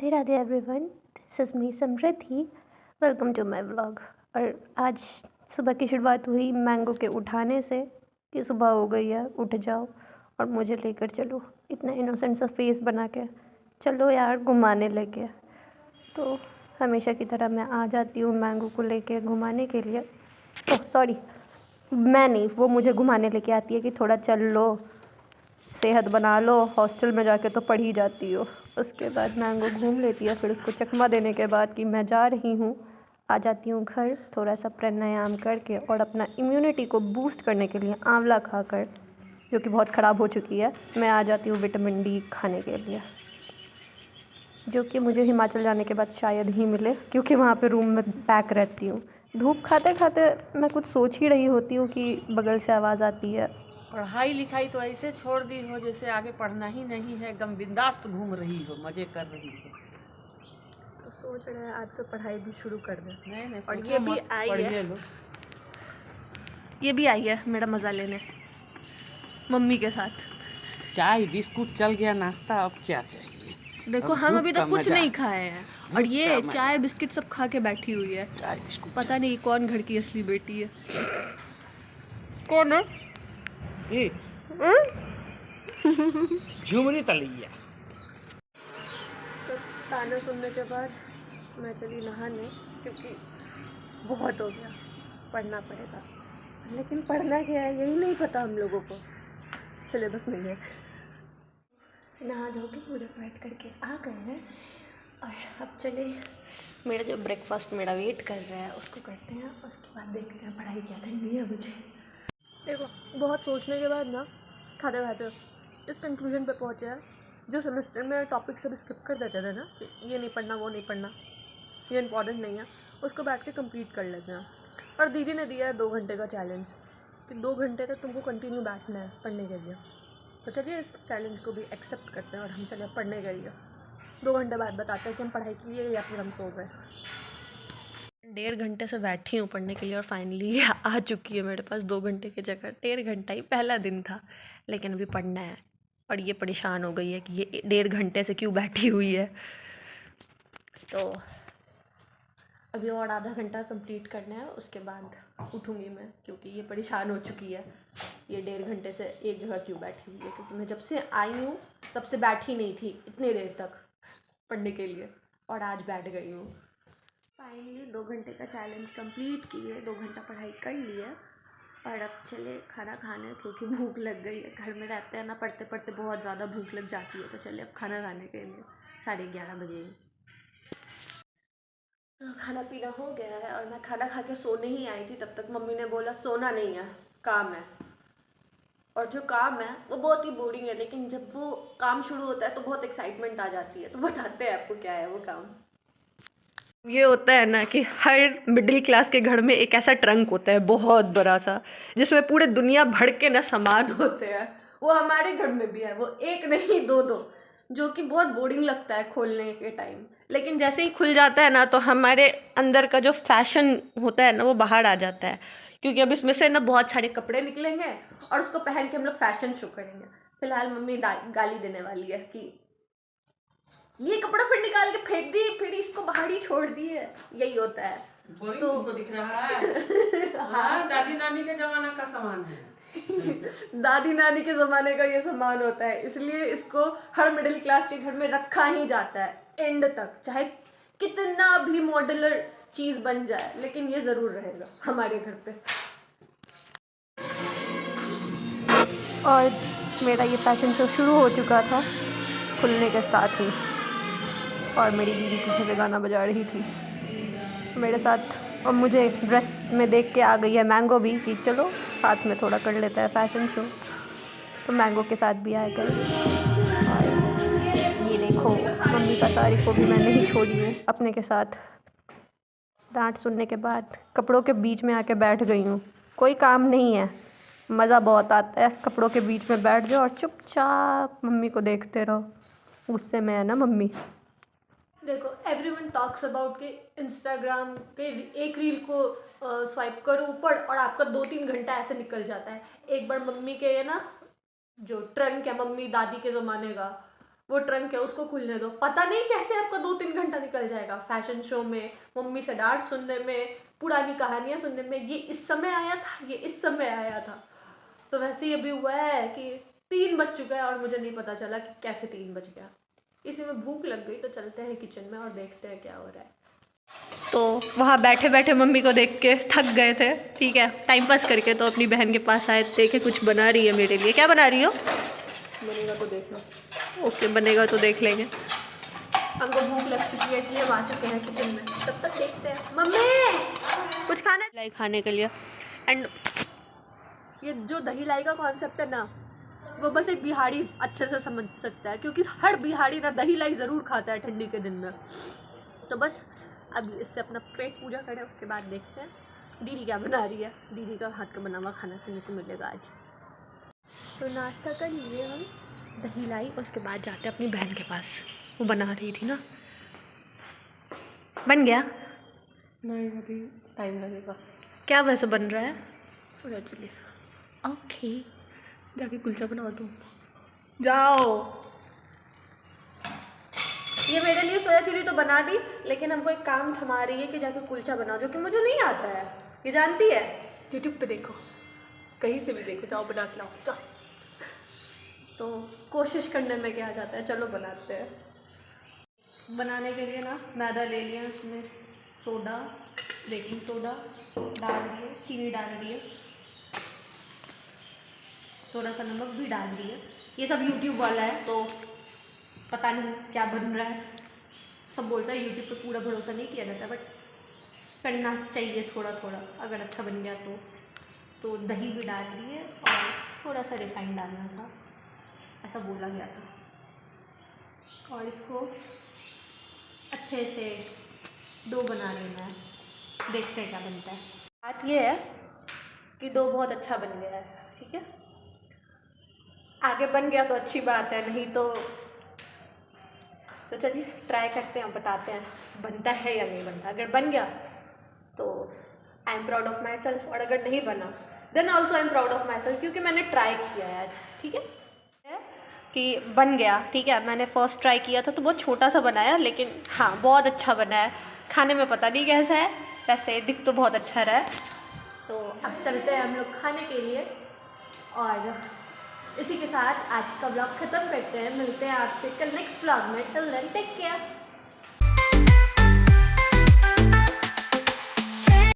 Radhe Radhe everyone, this is me Samriddhi. Welcome to my vlog. और आज सुबह की शुरुआत हुई मैंगो के उठाने से कि सुबह हो गई है, उठ जाओ और मुझे लेकर चलो। इतना इनोसेंट सा फेस बना के चलो यार घुमाने लेके। तो हमेशा की तरह मैं आ जाती हूँ मैंगो को लेके घुमाने के लिए। ओह सॉरी, मैं नहीं, वो मुझे घुमाने लेके आती है कि थोड़ा चल लो, सेहत बना लो, हॉस्टल में जाके तो पढ़ ही जाती हो। उसके बाद मैंगो घूम लेती है, फिर उसको चकमा देने के बाद कि मैं जा रही हूँ, आ जाती हूँ घर, थोड़ा सा प्राणायाम करके और अपना इम्यूनिटी को बूस्ट करने के लिए आंवला खाकर, जो कि बहुत ख़राब हो चुकी है, मैं आ जाती हूँ विटामिन डी खाने के लिए, जो कि मुझे हिमाचल जाने के बाद शायद ही मिले, क्योंकि वहाँ पे रूम में पैक रहती हूँ। धूप खाते खाते मैं कुछ सोच ही रही होती हूँ कि बगल से आवाज़ आती है। पढ़ाई लिखाई तो ऐसे छोड़ दी हो जैसे आगे पढ़ना ही नहीं है, एकदम बिंदास्त घूम रही हो, मजे कर रही हो। तो सोच रहे हैं आज से पढ़ाई भी शुरू कर दें। नहीं और सोचो ये भी मत, आई है, पढ़िए लो। ये भी आई है मेरा मज़ा लेने मम्मी के साथ। चाय बिस्कुट चल गया नाश्ता, अब क्या चाहिए। देखो अब हम धूप अभी का तक कुछ मजा, नहीं खाए हैं और धूप का ये मजा। चाय बिस्किट सब खा के बैठी हुई है। चाय बिस्कुट पता चाय नहीं बिस्कुट। कौन घर की असली बेटी है। कौन है? ये झुमरी तलैया। तो ताना सुनने के बाद मैं चली नहाने, क्योंकि बहुत हो गया, पढ़ना पड़ेगा। लेकिन पढ़ना क्या है यही नहीं पता हम लोगों को, सिलेबस नहीं है। नहा धो के पूजा पाठ करके आ गए हैं और अब चले, मेरा जो ब्रेकफास्ट मेरा वेट कर रहा है उसको करते हैं, उसके बाद देखते हैं पढ़ाई क्या करनी है मुझे। देखो बहुत सोचने के बाद ना खाते खाते इस कंक्लूजन पे पहुँचे हैं, जो सेमेस्टर में टॉपिक सब स्किप कर देते थे ना, ये नहीं पढ़ना वो नहीं पढ़ना, ये इंपॉर्टेंट नहीं है, उसको बैठ के कंप्लीट कर लेते हैं। और दीदी ने दिया है 2 घंटे का चैलेंज कि 2 घंटे तक तुमको कंटिन्यू बैठना है पढ़ने के लिए। तो चलिए इस चैलेंज को भी एक्सेप्ट करते हैं और हम चले पढ़ने के लिए। 2 घंटे बाद बताते हैं कि हम पढ़ाई किए या फिर हम सो गए। 1.5 घंटे से बैठी हूँ पढ़ने के लिए और फाइनली आ चुकी है मेरे पास 2 घंटे की जगह 1.5 घंटा ही। पहला दिन था लेकिन अभी पढ़ना है और ये परेशान हो गई है कि ये 1.5 घंटे से क्यों बैठी हुई है। तो अभी और आधा घंटा कंप्लीट करना है, उसके बाद उठूँगी मैं, क्योंकि ये परेशान हो चुकी है। ये 1.5 घंटे से एक जगह क्यों बैठी हुई है, क्योंकि मैं जब से आई हूँ तब से बैठी नहीं थी इतनी देर तक पढ़ने के लिए, और आज बैठ गई हूँ। फाइनली 2 घंटे का चैलेंज कंप्लीट किए, 2 घंटा पढ़ाई कर लिए और अब चले खाना खाने, क्योंकि भूख लग गई है। घर में रहते हैं ना, पढ़ते पढ़ते बहुत ज़्यादा भूख लग जाती है, तो चले अब खाना खाने के लिए 11:30 बजे। खाना पीना हो गया है और मैं खाना खा के सोने ही आई थी, तब तक मम्मी ने बोला सोना नहीं है, काम है। और जो काम है वो बहुत ही बोरिंग है, लेकिन जब वो काम शुरू होता है तो बहुत एक्साइटमेंट आ जाती है। तो बताते हैं आपको क्या है वो काम। ये होता है ना कि हर मिडिल क्लास के घर में एक ऐसा ट्रंक होता है बहुत बड़ा सा, जिसमें पूरे दुनिया भर के ना सामान होते हैं। वो हमारे घर में भी है, वो एक नहीं दो दो, जो कि बहुत बोरिंग लगता है खोलने के टाइम, लेकिन जैसे ही खुल जाता है ना तो हमारे अंदर का जो फैशन होता है ना वो बाहर आ जाता है, क्योंकि अब इसमें से ना बहुत सारे कपड़े निकलेंगे और उसको पहन के हम लोग फैशन शो करेंगे। फिलहाल मम्मी गाली देने वाली है कि ये कपड़ा फिर निकाल के फेंक दिए, फिर इसको बाहर ही छोड़ दिए, यही होता है। तो तुमको दिख रहा है। हाँ, दादी नानी के जमाना का सामान है। दादी नानी के ज़माने का ये सामान होता है, इसलिए इसको हर मिडिल क्लास के घर में रखा ही जाता है एंड तक, चाहे कितना भी मॉड्यूलर चीज़ बन जाए, लेकिन ये ज़रूर रहेगा हमारे घर पे। और मेरा ये फैशन शो शुरू हो चुका था खुलने के साथ ही, और मेरी दीदी पीछे से गाना बजा रही थी मेरे साथ, और मुझे ड्रेस में देख के आ गई है मैंगो भी कि चलो साथ में थोड़ा कर लेता है फैशन शो। तो मैंगो के साथ भी आ गए और ये देखो मम्मी का साड़ी को भी मैं नहीं छोड़ी हूँ अपने के साथ। डांट सुनने के बाद कपड़ों के बीच में आके बैठ गई हूँ। कोई काम नहीं है, मज़ा बहुत आता है, कपड़ों के बीच में बैठ जाओ और चुपचाप मम्मी को देखते रहो। गुस्से में है ना मम्मी। देखो एवरीवन टॉक्स अबाउट के इंस्टाग्राम के एक रील को स्वाइप करो ऊपर और आपका 2-3 घंटा ऐसे निकल जाता है। एक बार मम्मी के ना जो ट्रंक है मम्मी दादी के ज़माने का, वो ट्रंक है उसको खुलने दो, पता नहीं कैसे आपका 2-3 घंटा निकल जाएगा फैशन शो में, मम्मी से डांट सुनने में, पुरानी कहानियाँ सुनने में, ये इस समय आया था, ये इस समय आया था। तो वैसे ही अभी हुआ है कि 3 बज चुका है और मुझे नहीं पता चला कि कैसे 3 बज गया। इसी में भूख लग गई तो चलते हैं किचन में और देखते हैं क्या हो रहा है। तो वहाँ बैठे बैठे मम्मी को देख के थक गए थे, ठीक है, टाइम पास करके, तो अपनी बहन के पास आए, देखे कुछ बना रही है मेरे लिए। क्या बना रही हो? बनेगा तो देख लो। ओके, बनेगा तो देख लेंगे। हमको भूख लग चुकी है इसलिए हम आ चुके हैं किचन में, तब तक देखते हैं। मम्मी कुछ खाना लाई खाने के लिए। एंड ये जो दही लाई का कॉन्सेप्ट है ना, वो बस एक बिहारी अच्छे से समझ सकता है, क्योंकि हर बिहारी ना दही लाई ज़रूर खाता है ठंडी के दिन में। तो बस अब इससे अपना पेट पूजा करें, उसके बाद देखते हैं दीदी क्या बना रही है। दीदी का हाथ का बना हुआ खाना खाने को मिलेगा आज। तो नाश्ता कर लिए हम, दही लाई, उसके बाद जाते अपनी बहन के पास, वो बना रही थी ना। बन गया? नहीं, अभी टाइम लगेगा। क्या वैसे बन रहा है? सोया चिली। ओके, जाके कुलचा बनाओ तुम। जाओ। ये मेरे लिए सोया चिली तो बना दी, लेकिन हमको एक काम थमा रही है कि जाके कुलचा बनाओ, जो कि मुझे नहीं आता है, ये जानती है। यूट्यूब पे देखो, कहीं से भी देखो, जाओ बना के लाओ, जाओ। तो कोशिश करने में क्या जाता है, चलो बनाते हैं। बनाने के लिए ना मैदा ले लिया, उसमें सोडा, बेकिंग सोडा डाल दिए, चीनी डाल दिए, थोड़ा सा नमक भी डाल दिए। ये सब यूट्यूब वाला है तो पता नहीं क्या बन रहा है। सब बोलता है यूट्यूब पे पूरा भरोसा नहीं किया जाता, बट करना चाहिए थोड़ा थोड़ा, अगर अच्छा बन गया तो दही भी डाल दिए और थोड़ा सा रिफाइंड डालना था, ऐसा बोला गया था। और इसको अच्छे से डो बना लेना है, देखते हैं क्या बनता है। बात ये है कि डो बहुत अच्छा बन गया है, ठीक है। आगे बन गया तो अच्छी बात है, नहीं तो चलिए ट्राई करते हैं, बताते हैं बनता है या नहीं बनता। अगर बन गया तो I am proud of myself, और अगर नहीं बना then also I am proud of myself, क्योंकि मैंने ट्राई किया है आज, ठीक है। कि बन गया, ठीक है। मैंने फर्स्ट ट्राई किया था तो बहुत छोटा सा बनाया, लेकिन हाँ बहुत अच्छा बना है। खाने में पता नहीं कैसा है, वैसे दिख तो बहुत अच्छा रहा है। तो अब चलते हैं हम लोग खाने के लिए, और इसी के साथ आज का ब्लॉग ख़त्म करते हैं। मिलते हैं आपसे कल नेक्स्ट ब्लॉग में। Till then take care.